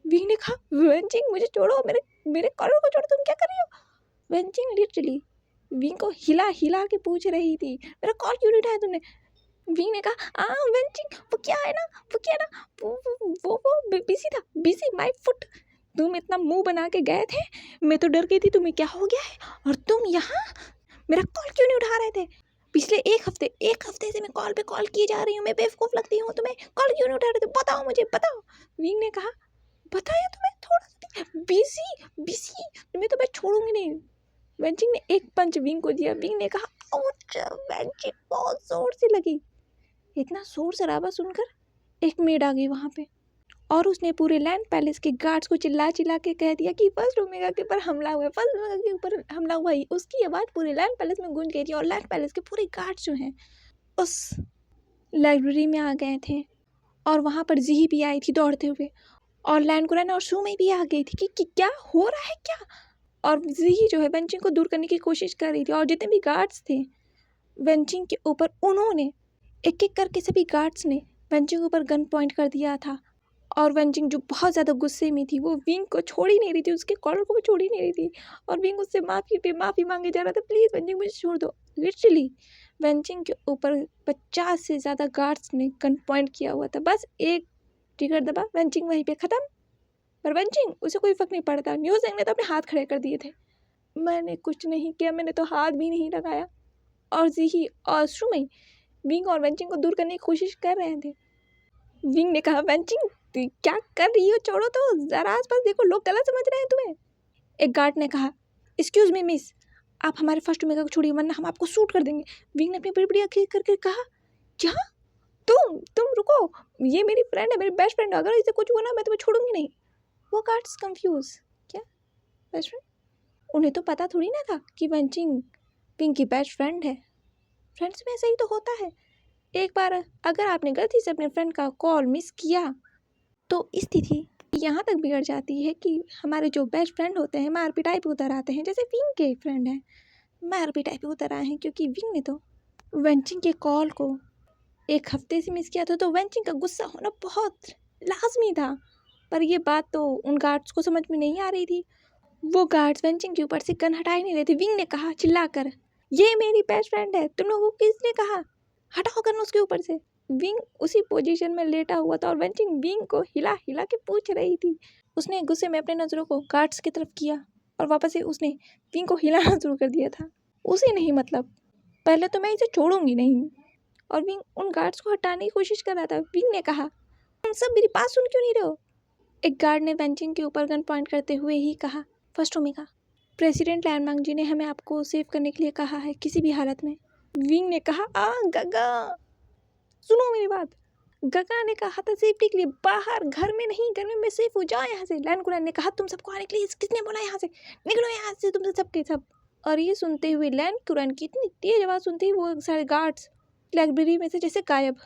विंग ने कहा वेंचिंग मुझे छोड़ो, मेरे कॉलर को छोड़ो, तुम क्या कर रही हो? वेंचिंग लिटरली विंग को हिला हिला के पूछ रही थी मेरा कॉल क्यों नहीं उठाया तुमने? विंग ने कहा वेंचिंग वो क्या है ना वो बिजी था, बिजी माय फुट। तुम इतना मुंह बना के गए थे, मैं तो डर गई थी तुम्हें क्या हो गया है, और तुम यहाँ मेरा कॉल क्यों नहीं उठा रहे थे? पिछले एक हफ्ते से मैं कॉल पे कॉल किए जा रही हूँ, मैं बेवकूफ़ लगती हूँ तुम्हें? कॉल क्यों नहीं उठा रहे थे? बताओ मुझे, बताओ। विंग ने कहा, बताया तुम्हें थोड़ा सा बिजी बिजी, तुम्हें तो मैं छोड़ूंगी नहीं। वेंचिंग ने एक पंच विंग को दिया। विंग ने कहा, आउच। वेंचिंग बहुत जोर से लगी। इतना शोर शराबा सुनकर एक मेड आ गई वहाँ पे और उसने पूरे लैंड पैलेस के गार्ड्स को चिल्ला चिल्ला के कह दिया कि फर्स्ट ओमेगा के ऊपर हमला हुआ है, फर्स्ट ओमेगा के ऊपर हमला हुआ है। उसकी आवाज़ पूरे लैंड पैलेस में गूंज गई थी और लैंड पैलेस के पूरे गार्ड्स जो हैं उस लाइब्रेरी में आ गए थे और वहाँ पर जीही भी आई थी दौड़ते हुए और लैंड कुरैन और शू में भी आ गई थी कि क्या हो रहा है क्या। और जीही जो है वेंचिंग को दूर करने की कोशिश कर रही थी और जितने भी गार्ड्स थे वेंचिंग के ऊपर, उन्होंने एक एक करके सभी गार्ड्स ने वेंचिंग के ऊपर गन पॉइंट कर दिया था। और वेंचिंग जो बहुत ज़्यादा गुस्से में थी, वो विंग को छोड़ ही नहीं रही थी, उसके कॉलर को भी छोड़ ही नहीं रही थी और विंग उससे माफ़ी पे माफ़ी मांगे जा रहा था, प्लीज़ वेंचिंग मुझे छोड़ दो। लिटरली वेंचिंग के ऊपर 50 से ज़्यादा गार्ड्स ने गन पॉइंट किया हुआ था। बस एक ट्रिगर दबा, वेंचिंग वहीं पे ख़त्म। पर वेंचिंग उसे कोई फ़र्क नहीं पड़ता। न्यूज़ ने तो अपने हाथ खड़े कर दिए थे। मैंने कुछ नहीं किया, मैंने तो हाथ भी नहीं लगाया। और जीही और शुमई विंग और वेंचिंग को दूर करने की कोशिश कर रहे थे। विंग ने कहा, वेंचिंग तू क्या कर रही हो? छोड़ो तो, ज़रा आसपास देखो, लोग गलत समझ रहे हैं तुम्हें। एक गार्ड ने कहा, एक्सक्यूज़ मी मिस, आप हमारे फर्स्ट ओमेगा को छोड़िए वरना हम आपको शूट कर देंगे। विंग ने अपनी बड़ी बड़ी आँखें करके कहा, क्या? तुम रुको, ये मेरी फ्रेंड है, मेरी बेस्ट फ्रेंड है, अगर इसे कुछ हुआ ना मैं तुम्हें छोड़ूंगी नहीं। वो गार्ड्स कंफ्यूज, क्या बेस्ट फ्रेंड? उन्हें तो पता थोड़ी ना था कि वेंचिंग विंग की बेस्ट फ्रेंड है। फ्रेंड्स में ऐसा ही तो होता है। एक बार अगर आपने गलती से अपने फ्रेंड का कॉल मिस किया तो स्थिति यहाँ तक बिगड़ जाती है कि हमारे जो बेस्ट फ्रेंड होते हैं मार पिटाई पे उतर आते हैं। जैसे विंग के फ्रेंड हैं, मार पिटाई पे उतर आए हैं क्योंकि विंग ने तो वेंचिंग के कॉल को एक हफ्ते से मिस किया था। तो वेंचिंग का गुस्सा होना बहुत लाजमी था, पर ये बात तो उन गार्ड्स को समझ में नहीं आ रही थी। वो गार्ड्स वेंचिंग के ऊपर से गन हटा ही नहीं रहे थे। विंग ने कहा चिल्लाकर, ये मेरी बेस्ट फ्रेंड है, तुम लोगों को किसने कहा? हटाओ गन उसके ऊपर से। विंग उसी पोजीशन में लेटा हुआ था और वेंचिंग विंग को हिला हिला के पूछ रही थी। उसने गुस्से में अपने नज़रों को गार्ड्स की तरफ किया और वापस से उसने विंग को हिलाना शुरू कर दिया था। उसे नहीं मतलब, पहले तो मैं इसे छोड़ूंगी नहीं। और विंग उन गार्ड्स को हटाने की कोशिश कर रहा था। विंग ने कहा, तुम सब मेरी बात सुन क्यों नहीं रहे हो? एक गार्ड ने वेंचिंग के ऊपर गन पॉइंट करते हुए ही कहा, फर्स्ट ओमेगा, प्रेसिडेंट लैंडमार्क जी ने हमें आपको सेव करने के लिए कहा है किसी भी हालत में। विंग ने कहा, गगा सुनो मेरी बात। गगा ने कहा था सेफ्टी के लिए बाहर, घर में नहीं, घर में मैं सेफ हो जाओ यहाँ से। लैंड कुरैन ने कहा, तुम सबको आने के लिए किसने बोला यहाँ से? निकलो यहाँ से तुम सबके सब। और ये सुनते हुए लैंड कुरैन की इतनी तेज आवाज़ सुनते ही वो सारे गार्ड्स लाइब्रेरी में से जैसे गायब।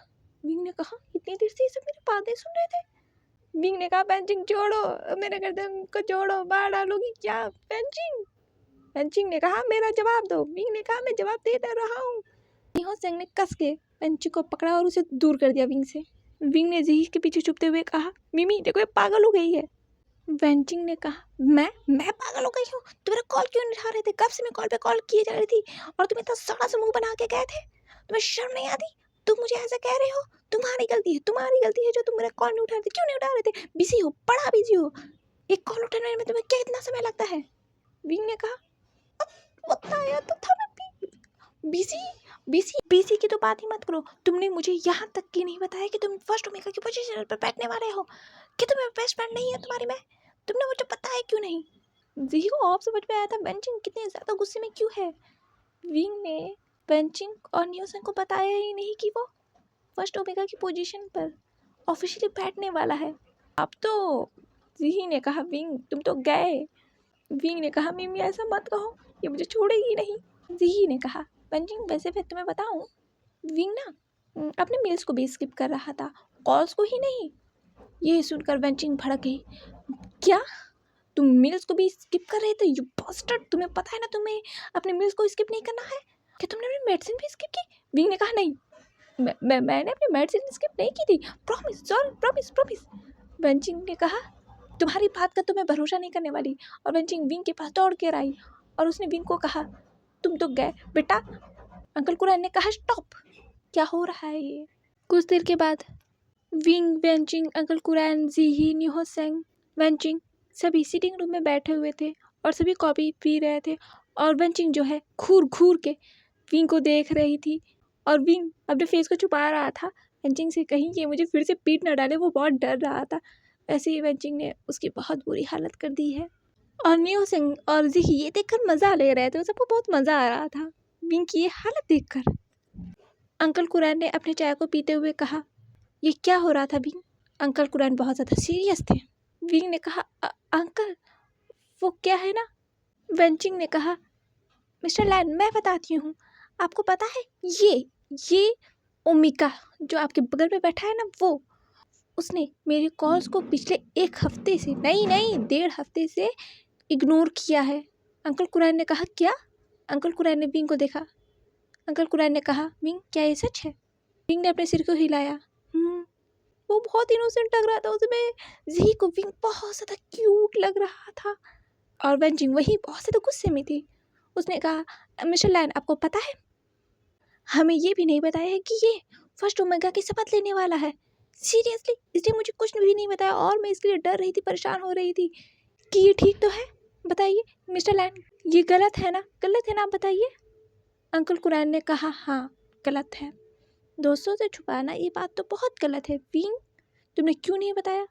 विंग ने कहा, इतनी देर से ये सब मेरी बातें सुन रहे थे? विंग ने कहा, वेंचिंग छोड़ो, मेरे गर्दन को छोड़ो, बाहर डालोगी क्या? वेंचिंग वेंचिंग ने कहा, मेरा जवाब दो। विंग ने कहा, मैं जवाब देता रहा हूँ। निहो सेंग ने कस के वेंचिंग को पकड़ा और उसे दूर कर दिया विंग से। विंग ने जीही के पीछे छुपते हुए कहा, मिमी देखो ये पागल हो गई है। वेंचिंग ने कहा, मैं पागल हो गई हूँ? तुम मेरा कॉल क्यों नहीं उठा रहे थे? कब से मैं कॉल पे कॉल किए जा रही थी और तुम इतना सड़ा सा मुंह बना के गए थे। तुम्हें शर्म नहीं आती? तुम मुझे ऐसा कह रहे हो? तुम्हारी गलती है जो तुम मेरा कॉल नहीं उठा रहे थे। क्यों नहीं उठा रहे थे? बिजी हो, बड़ा बिजी हो। एक कॉल उठाने में तुम्हें क्या इतना समय लगता है? विंग ने कहा, बताया तो था मैं बिजी की तो बात ही मत करो। तुमने मुझे यहाँ तक कि नहीं बताया कि तुम फर्स्ट ओमेगा की पोजीशन पर बैठने वाले हो, कि तुम्हें बेस्ट फ्रेंड नहीं है तुम्हारी मैं। तुमने मुझे बताया क्यों नहीं? जी को आप समझ में आया था वेंचिंग कितने ज़्यादा गुस्से में क्यों है। विंग ने वेंचिंग और न्यूसन को बताया ही नहीं कि वो फर्स्ट ओमेगा की पोजीशन पर ऑफिशियली बैठने वाला है। अब तो जी ने कहा, विंग तुम तो गए। विंग ने कहा, मिमी ऐसा मत कहो, ये मुझे छोड़ेगी नहीं। जी ने कहा, वेंचिंग वैसे फिर तुम्हें बताऊं, विंग ना अपने मेल्स को भी स्किप कर रहा था, कॉल्स को ही नहीं। ये सुनकर वेंचिंग भड़क गई, क्या तुम मेल्स को भी स्किप कर रहे थे? यू बास्टर्ड, तुम्हें पता है ना तुम्हें अपने मेल्स को स्किप नहीं करना है। क्या तुमने अपनी मेडिसिन भी स्किप की? विंग ने कहा, नहीं मैंने अपनी मेडिसिन स्किप नहीं की थी, प्रॉमिस प्रॉमिस। वेंचिंग ने कहा, तुम्हारी बात का तो मैं भरोसा नहीं करने वाली। और वेंचिंग विंग के पास दौड़ कर आई और उसने विंग को कहा, तुम तो गए बेटा। अंकल कुरैन ने कहा, स्टॉप, क्या हो रहा है ये? कुछ देर के बाद विंग, वेंचिंग, अंकल कुरैन, जीही, न्यूहो सेंग, वेंचिंग सभी सिटिंग रूम में बैठे हुए थे और सभी कॉफ़ी पी रहे थे। और वेंचिंग जो है घूर घूर के विंग को देख रही थी और विंग अपने फेस को छुपा रहा था वेंचिंग से, कहीं ये मुझे फिर से पीट न डाले। वो बहुत डर रहा था। वैसे ही वेंचिंग ने उसकी बहुत बुरी हालत कर दी है। और न्यू सिंह और जिही ये देखकर मज़ा ले रहे थे, सबको बहुत मज़ा आ रहा था विंग की ये हालत देखकर। अंकल कुरैन ने अपने चाय को पीते हुए कहा, ये क्या हो रहा था विंग? अंकल कुरैन बहुत ज़्यादा सीरियस थे। विंग ने कहा, अंकल वो क्या है ना। वेंचिंग ने कहा, मिस्टर लैन मैं बताती हूँ। आपको पता है ये ओमिका जो आपके बगल में बैठा है ना, वो उसने मेरे कॉल्स को पिछले 1 हफ्ते से नहीं 1.5 हफ्ते से इग्नोर किया है। अंकल कुरैन ने कहा, क्या? अंकल कुरैन ने विंग को देखा। अंकल कुरैन ने कहा, विंग क्या ये सच है? विंग ने अपने सिर को हिलाया। वो बहुत इनोसेंट लग रहा था उसमें। जी को विंग बहुत ज़्यादा क्यूट लग रहा था और वेंचिंग वही बहुत ज़्यादा गुस्से में थी। उसने कहा, मिस्टर लैन आपको पता है हमें ये भी नहीं बताया है कि ये फर्स्ट ओमेगा की शपथ लेने वाला है। सीरियसली इसने मुझे कुछ भी नहीं बताया और मैं इसके लिए डर रही थी, परेशान हो रही थी कि ये ठीक तो है। बताइए मिस्टर लैन, ये गलत है ना? गलत है ना, आप बताइए। अंकल कुरैन ने कहा, हाँ गलत है। दोस्तों से छुपाना ये बात तो बहुत गलत है। विंग तुमने क्यों नहीं बताया?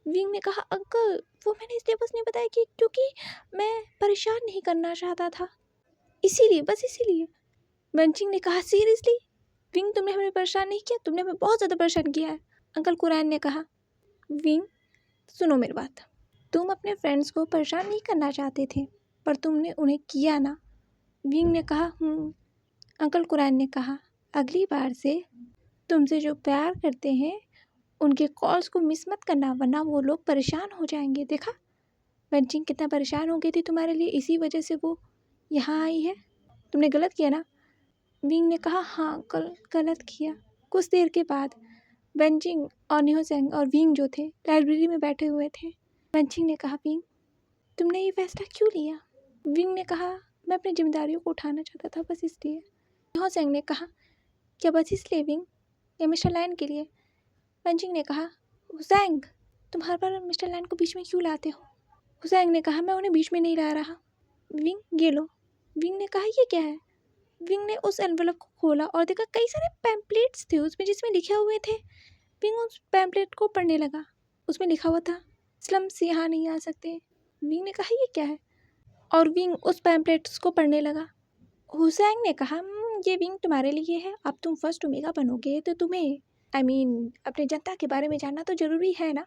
विंग ने कहा, अंकल वो मैंने इसलिए बस नहीं बताया कि क्योंकि मैं परेशान नहीं करना चाहता था, इसीलिए, बस इसीलिए। वेंचिंग ने कहा, सीरियसली विंग तुमने हमें परेशान नहीं किया, तुमने हमें बहुत ज़्यादा परेशान किया है। अंकल कुरैन ने कहा, विंग सुनो मेरी बात, तुम अपने फ्रेंड्स को परेशान नहीं करना चाहते थे पर तुमने उन्हें किया ना। विंग ने कहा, अंकल कुरैन ने कहा, अगली बार से तुमसे जो प्यार करते हैं उनके कॉल्स को मिस मत करना वरना वो लोग परेशान हो जाएंगे। देखा वेंचिंग कितना परेशान हो गई थी तुम्हारे लिए, इसी वजह से वो यहाँ आई है। तुमने गलत किया ना। विंग ने कहा, हाँ गलत किया। कुछ देर के बाद वेंचिंग और न्यूसेंग और विंग जो थे लाइब्रेरी में बैठे हुए थे। वेंचिंग ने कहा, विंग तुमने ये फैसला क्यों लिया? विंग ने कहा, मैं अपनी जिम्मेदारियों को उठाना चाहता था बस इसलिए। न्यूसेंग ने कहा, क्या बस इसलिए विंग या मिस्टर लैन के लिए? वेंचिंग ने कहा, हुसैंग तुम हर बार मिस्टर लैन को बीच में क्यों लाते हो? हुसैंग ने कहा, मैं उन्हें बीच में नहीं ला रहा। विंग ये लो। विंग ने कहा, ये क्या है? विंग ने उस एनवेलप को खोला और देखा कई सारे पैम्पलेट्स थे उसमें जिसमें लिखे हुए थे। विंग उस पैम्पलेट को पढ़ने लगा। उसमें लिखा हुआ था, स्लम्स यहाँ नहीं आ सकते। विंग ने कहा, ये क्या है? और विंग उस पैम्पलेट्स को पढ़ने लगा। हुसैंग ने कहा, ये विंग तुम्हारे लिए है। अब तुम फर्स्ट ओमेगा बनोगे तो तुम्हें अपने जनता के बारे में जानना तो ज़रूरी है ना।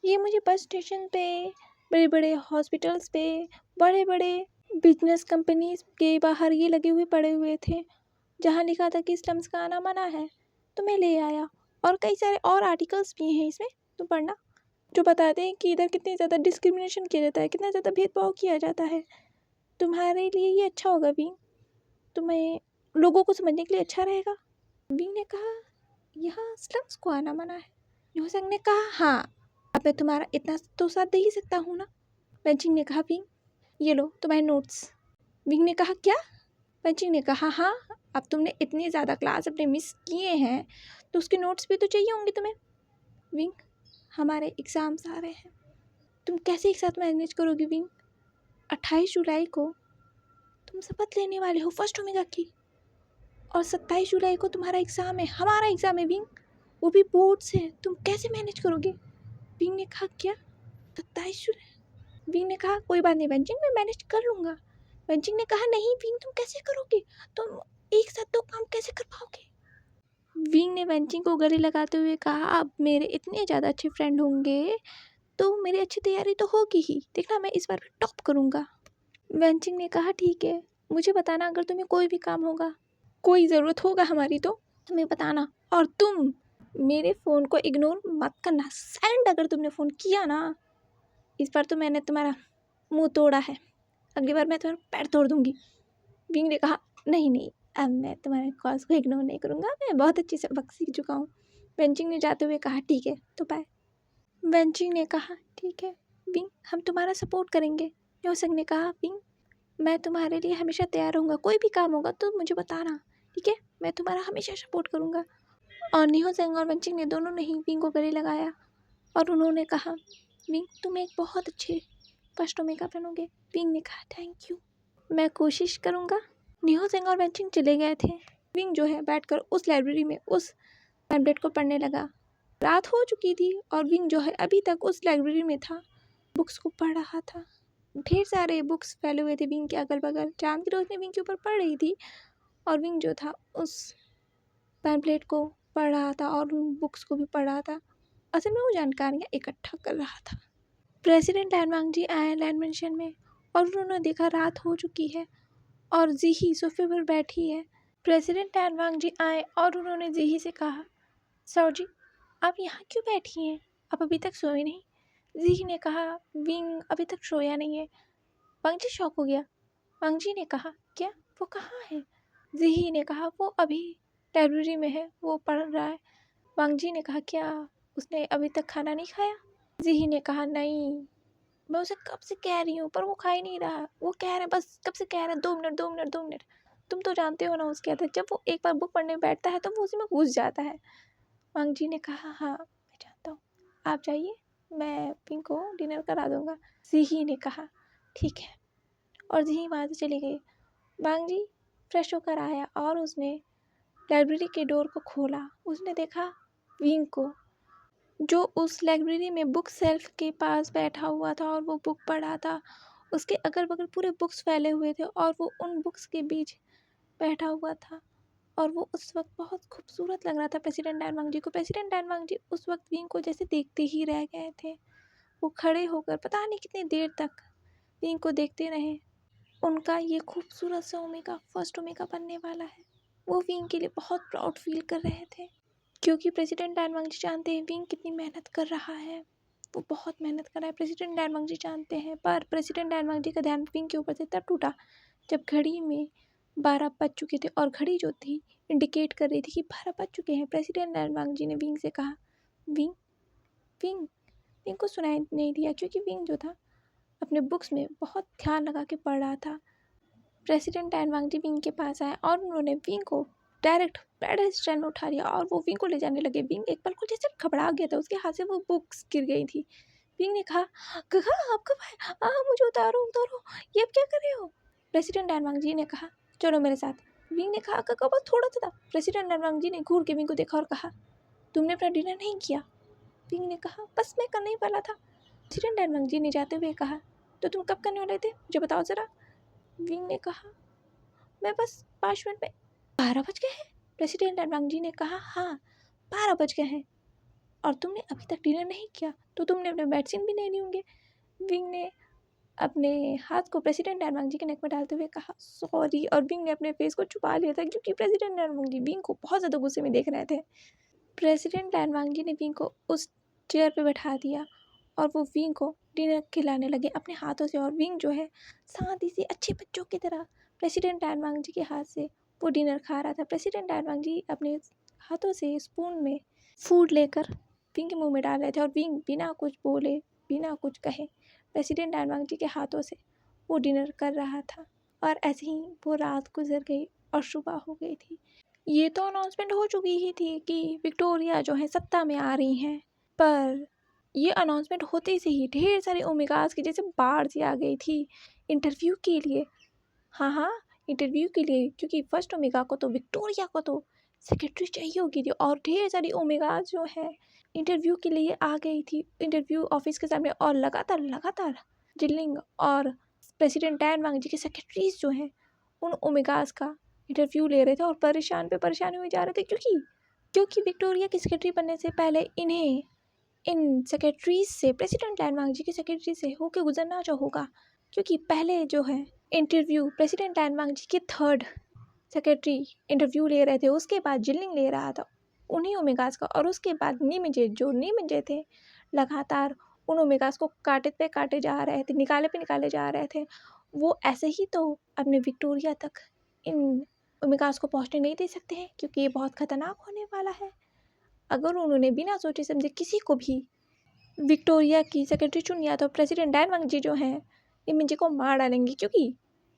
ये मुझे बस स्टेशन पे, बड़े बड़े हॉस्पिटल्स पे, बड़े बड़े बिजनेस कंपनीज के बाहर ये लगे हुए पड़े हुए थे जहाँ लिखा था कि स्लम्स का आना मना है, तो मैं ले आया। और कई सारे और आर्टिकल्स भी हैं इसमें, तुम पढ़ना, जो बताते हैं कि इधर कितनी ज़्यादा डिस्क्रिमिनेशन किया जाता है, कितना ज़्यादा भेदभाव किया जाता है। तुम्हारे लिए ये अच्छा होगा विंग, तुम्हें लोगों को समझने के लिए अच्छा रहेगा। विंग ने कहा, यहाँ स्लम्स को आना मना है। न्यूसेंग ने कहा, हाँ अब मैं तुम्हारा इतना तो साथ दे ही सकता हूँ ना। वेंचिंग ने कहा, विंग ये लो तुम्हारे नोट्स। विंग ने कहा, क्या? वेंचिंग ने कहा, हाँ अब तुमने इतने ज़्यादा क्लास अपने मिस किए हैं तो उसके नोट्स भी तो चाहिए होंगे तुम्हें। विंग हमारे एग्ज़ाम्स आ रहे हैं, तुम कैसे एक साथ मैनेज करोगे विंग? 28 जुलाई को तुम शपथ लेने वाले हो फर्स्ट ओमेगा की और 27 जुलाई को तुम्हारा एग्ज़ाम है, हमारा एग्ज़ाम है विंग, वो भी बोर्ड से। तुम कैसे मैनेज करोगे? विंग ने कहा, क्या 27 जुलाई? विंग ने कहा, कोई बात नहीं वेंचिंग, मैं मैनेज कर लूँगा। वेंचिंग ने कहा, नहीं विंग तुम कैसे करोगे, तुम एक साथ 2 काम कैसे कर पाओगे? विंग ने वेंचिंग को गले लगाते हुए कहा, अब मेरे इतने ज़्यादा अच्छे फ्रेंड होंगे तो मेरी अच्छी तैयारी तो होगी ही, देखना मैं इस बार टॉप करूँगा। वेंचिंग ने कहा, ठीक है मुझे बताना अगर तुम्हें कोई भी काम होगा, कोई ज़रूरत होगा हमारी तो तुम्हें बताना। और तुम मेरे फ़ोन को इग्नोर मत करना, साइलेंट अगर तुमने फ़ोन किया ना, इस बार तो मैंने तुम्हारा मुंह तोड़ा है, अगली बार मैं तुम्हारा पैर तोड़ दूँगी। विंग ने कहा, नहीं अब मैं तुम्हारे कॉल्स को इग्नोर नहीं करूँगा, मैं बहुत अच्छी सबक सीख चुका हूँ। वेंचिंग ने जाते हुए कहा, ठीक है तो बाय। वेंचिंग ने कहा, ठीक है विंग हम तुम्हारा सपोर्ट करेंगे। न्यूसेंग ने कहा, विंग मैं तुम्हारे लिए हमेशा तैयार रहूँगा, कोई भी काम होगा तो मुझे बताना, ठीक है मैं तुम्हारा हमेशा सपोर्ट करूँगा। और न्यूसेंग और वेंचिंग ने दोनों ने ही विंग को गले लगाया और उन्होंने कहा, विंग तुम एक बहुत अच्छे फर्स्ट ओमेगा बनोगे। विंग ने कहा, थैंक यू, मैं कोशिश करूँगा। निहो सिंह और वेंचिंग चले गए थे। विंग जो है बैठकर उस लाइब्रेरी में उस पैम्पलेट को पढ़ने लगा। रात हो चुकी थी और विंग जो है अभी तक उस लाइब्रेरी में था, बुक्स को पढ़ रहा था। ढेर सारे बुक्स फैले हुए थे विंग के अगल बगल। चांद की रोशनी विंग के ऊपर पड़ रही थी और विंग जो था उस पैम्पलेट को पढ़ रहा था और उन बुक्स को भी पढ़ रहा था। असल में वो जानकारियाँ इकट्ठा कर रहा था। प्रेसिडेंट लैन वांगजी आए लैंड मेंशन में और उन्होंने देखा रात हो चुकी है और जीही सोफे पर बैठी है। प्रेसिडेंट लैन वांगजी आए और उन्होंने जीही से कहा, सर जी आप यहाँ क्यों बैठी हैं, आप अभी तक सोए नहीं? जीही ने कहा, विंग अभी तक सोया नहीं है। वांगजी शॉक हो गया। वांगजी ने कहा, क्या, वो कहाँ है? जीही ने कहा, वो अभी लाइब्रेरी में है, वो पढ़ रहा है। वांगजी ने कहा, क्या उसने अभी तक खाना नहीं खाया? जीही ने कहा, नहीं, मैं उसे कब से कह रही हूँ पर वो खा ही नहीं रहा। वो कह रहे बस कब से कह रहे 2 मिनट 2 मिनट 2 मिनट। तुम तो जानते हो ना उसकी आदत, जब वो एक बार बुक पढ़ने बैठता है तो वो उसी में घुस जाता है। वांगजी ने कहा, हाँ मैं जानता हूँ, आप जाइए, मैं विंग को डिनर करा दूंगा। जीही ने कहा, ठीक है, और जीही वहाँ से चली गई। वांगजी फ्रेश होकर आया और उसने लाइब्रेरी के डोर को खोला। उसने देखा विंग को, जो उस लाइब्रेरी में बुक शेल्फ के पास बैठा हुआ था और वो बुक पढ़ा था। उसके अगल बगल पूरे बुक्स फैले हुए थे और वो उन बुक्स के बीच बैठा हुआ था और वो उस वक्त बहुत खूबसूरत लग रहा था प्रेसिडेंट डैन वांगजी को। प्रेसिडेंट डैन वांगजी उस वक्त विंग को जैसे देखते ही रह गए थे। वो खड़े होकर पता नहीं कितनी देर तक विंग को देखते रहे। उनका ये खूबसूरत सा ओमेगा फर्स्ट ओमेगा बनने वाला है। वो विंग के लिए बहुत प्राउड फील कर रहे थे, क्योंकि प्रेसिडेंट डैन वांगजी जानते हैं विंग कितनी मेहनत कर रहा है। वो बहुत मेहनत कर रहा है, प्रेसिडेंट डैन वांगजी जानते हैं। पर प्रेसिडेंट डैन वांगजी का ध्यान विंग के ऊपर से तब टूटा जब घड़ी में 12 बज चुके थे और घड़ी जो थी इंडिकेट कर रही थी कि 12 बज चुके हैं। प्रेसिडेंट डैन वांगजी ने विंग से कहा, विंग विंग विंग को सुनाई नहीं दिया क्योंकि विंग जो था अपने बुक्स में बहुत ध्यान लगा के पढ़ रहा था। प्रेसिडेंट डैन वांगजी विंग के पास आए और उन्होंने विंग को डायरेक्ट पेडेस्टल में उठा लिया और वो विंग को ले जाने लगे। विंग एक पल को जैसे घबरा गया था, उसके हाथ से वो बुक्स गिर गई थी। विंग ने कहा, काका आप कब आए? मुझे उतारो उतारो, ये आप क्या कर रहे हो? प्रेसिडेंट डैन वांगजी ने कहा, चलो मेरे साथ। विंग ने कहा, काका बस थोड़ा सा था। प्रेसिडेंट डैन वांगजी ने घूर के विंग को देखा और कहा, तुमने अपना डिनर नहीं किया? विंग ने कहा, बस मैं करने ही वाला था। प्रेसिडेंट डैन वांगजी ने जाते हुए कहा, तो तुम कब करने वाले थे, मुझे बताओ ज़रा। विंग ने कहा, मैं बस 5 मिनट में। 12 बज गए हैं? प्रेसिडेंट वांगजी ने कहा, हाँ 12 बज गए हैं और तुमने अभी तक डिनर नहीं किया, तो तुमने अपने मेडिसिन भी नहीं ली होंगे। विंग ने अपने हाथ को प्रेसिडेंट वांगजी के नेक पर डालते हुए कहा, सॉरी, और विंग ने अपने फेस को छुपा लिया था क्योंकि प्रेसिडेंट वांगजी विंग को बहुत ज़्यादा गुस्से में देख रहे थे। प्रेसिडेंट वांगजी ने विंग को उस चेयर पर बैठा दिया और वो विंग को डिनर खिलाने लगे अपने हाथों से। और विंग जो है शांति से अच्छे बच्चों की तरह प्रेसिडेंट वांगजी के हाथ से वो डिनर खा रहा था। प्रेसिडेंट वांगजी अपने हाथों से स्पून में फूड लेकर विंग के मुंह में डाल रहे थे और विंग बिना कुछ बोले बिना कुछ कहे प्रेसिडेंट वांगजी के हाथों से वो डिनर कर रहा था। और ऐसे ही वो रात गुजर गई और सुबह हो गई थी। ये तो अनाउंसमेंट हो चुकी ही थी कि विक्टोरिया जो है सत्ता में आ रही हैं, पर ये अनाउंसमेंट होते से ही ढेर सारे ओमेगास की जैसे बाढ़ सी आ गई थी इंटरव्यू के लिए। हाँ, इंटरव्यू के लिए, क्योंकि फर्स्ट ओमेगा को तो विक्टोरिया को तो सेक्रेटरी चाहिए होगी थी और ढेर सारी ओमेगास जो है इंटरव्यू के लिए आ गई थी इंटरव्यू ऑफिस के सामने। और लगातार जिलिंग और प्रेसिडेंट डैन वांगजी के सेक्रेटरीज जो हैं उन ओमेगास का इंटरव्यू ले रहे थे और परेशान पे परेशान हुए जा रहे थे, क्योंकि विक्टोरिया की सेक्रेटरी बनने से पहले इन्हें इन सेक्रेटरीज से, प्रेसिडेंट डैन वांगजी के सेक्रेटरी से होके गुजरना जो होगा। क्योंकि पहले जो है इंटरव्यू प्रेसिडेंट डैन वांगजी के थर्ड सेक्रेटरी इंटरव्यू ले रहे थे, उसके बाद जिलिंग ले रहा था उन्हीं ओमेगास का, और उसके बाद नीमिजे थे लगातार उन ओमेगास को काटे जा रहे थे, निकाले जा रहे थे। वो ऐसे ही तो अपने विक्टोरिया तक इन ओमेगास को पहुंचने नहीं दे सकते हैं, क्योंकि ये बहुत खतरनाक होने वाला है। अगर उन्होंने बिना सोचे समझे किसी को भी विक्टोरिया की सेक्रेटरी चुन लिया तो प्रेसिडेंट डैन वांगजी जो हैं नीमिजे को मार डालेंगे, क्योंकि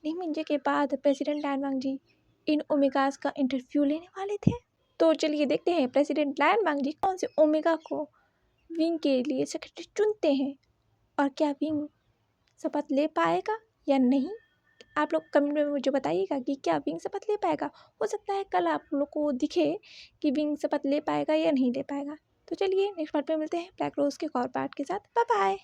नीमिजे के बाद प्रेसिडेंट डैन वांगजी इन ओमेगास का इंटरव्यू लेने वाले थे। तो चलिए देखते हैं प्रेसिडेंट डैन वांगजी कौन से ओमेगा को विंग के लिए सेक्रेटरी चुनते हैं और क्या विंग शपथ ले पाएगा या नहीं। आप लोग कमेंट में मुझे बताइएगा कि क्या विंग शपथ ले पाएगा। हो सकता है कल आप लोग को दिखे कि विंग शपथ ले पाएगा या नहीं ले पाएगा। तो चलिए नेक्स्ट पार्ट में मिलते हैं ब्लैक रोज़ के एक और पार्ट के साथ। Bye bye.